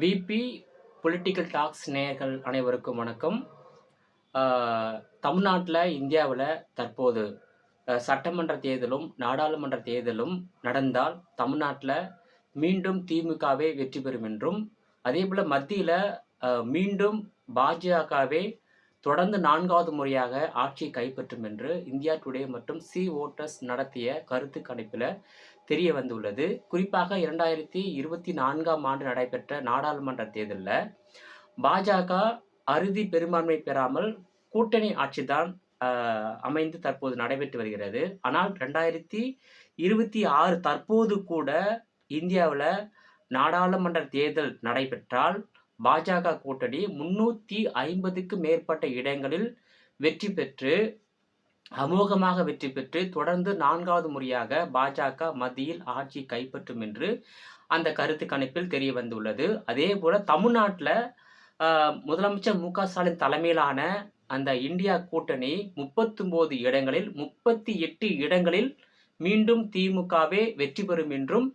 VP political tax நேயர்கள் அனைவருக்கும் வணக்கம். தமிழ்நாட்டில், இந்தியாவில் தற்போது சட்டமன்ற தேர்தலும் நாடாளுமன்ற தேர்தலும் நடந்தால் தமிழ்நாட்டில் மீண்டும் திமுகவே வெற்றி பெறும் என்றும், அதேபோல் மத்தியில் மீண்டும் பாஜகவே தொடர்ந்து 4வது முறையாக ஆட்சியை கைப்பற்றும் என்று இந்தியா டுடே மற்றும் சி ஓட்டர்ஸ் நடத்திய கருத்து கணிப்பில் தெரிய வந்துள்ளது. குறிப்பாக 2024ஆம் ஆண்டு நடைபெற்ற நாடாளுமன்ற தேர்தலில் பாஜக அறுதி பெரும்பான்மை பெறாமல் கூட்டணி ஆட்சிதான் அமைந்து தற்போது நடைபெற்று வருகிறது. ஆனால் 2026 தற்போது கூட இந்தியாவில் நாடாளுமன்ற தேர்தல் நடைபெற்றால் பாஜக கூட்டணி 350க்கும் மேற்பட்ட இடங்களில் வெற்றி பெற்று அமோகமாக வெற்றி பெற்று தொடர்ந்து 4வது முறையாக பாஜக மத்தியில் ஆட்சி கைப்பற்றும் என்று அந்த கருத்து கணிப்பில் தெரிய வந்துள்ளது. அதே போல தமிழ்நாட்டில் முதலமைச்சர் மு.க.ஸ்டாலின் தலைமையிலான அந்த இந்தியா கூட்டணி 39 இடங்களில் 38 இடங்களில் மீண்டும் திமுகவே வெற்றி பெறும் என்றும்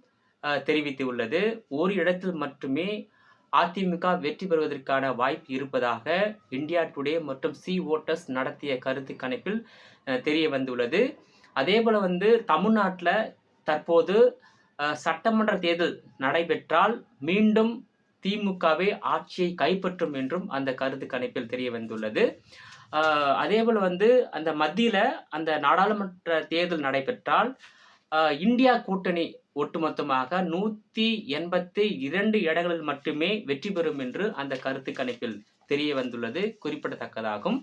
தெரிவித்துள்ளது. ஒரு இடத்தில் மட்டுமே அதிமுக வெற்றி பெறுவதற்கான வாய்ப்பு இருப்பதாக இந்தியா டுடே மற்றும் சி ஓட்டர்ஸ் நடத்திய கருத்து கணிப்பில் தெரிய வந்துள்ளது. அதே போல தமிழ்நாட்டில் தற்போது சட்டமன்ற தேர்தல் நடைபெற்றால் மீண்டும் திமுகவே ஆட்சியை கைப்பற்றும் என்றும் அந்த கருத்து கணிப்பில் தெரிய வந்துள்ளது. அதே போல அந்த மத்தியில் அந்த நாடாளுமன்ற தேர்தல் நடைபெற்றால் இந்தியா கூட்டணி ஒட்டுமொத்தமாக 182 இடங்களில் மட்டுமே வெற்றி பெறும் என்று அந்த கருத்து கணிப்பில் தெரிய வந்துள்ளது குறிப்பிடத்தக்கதாகும்.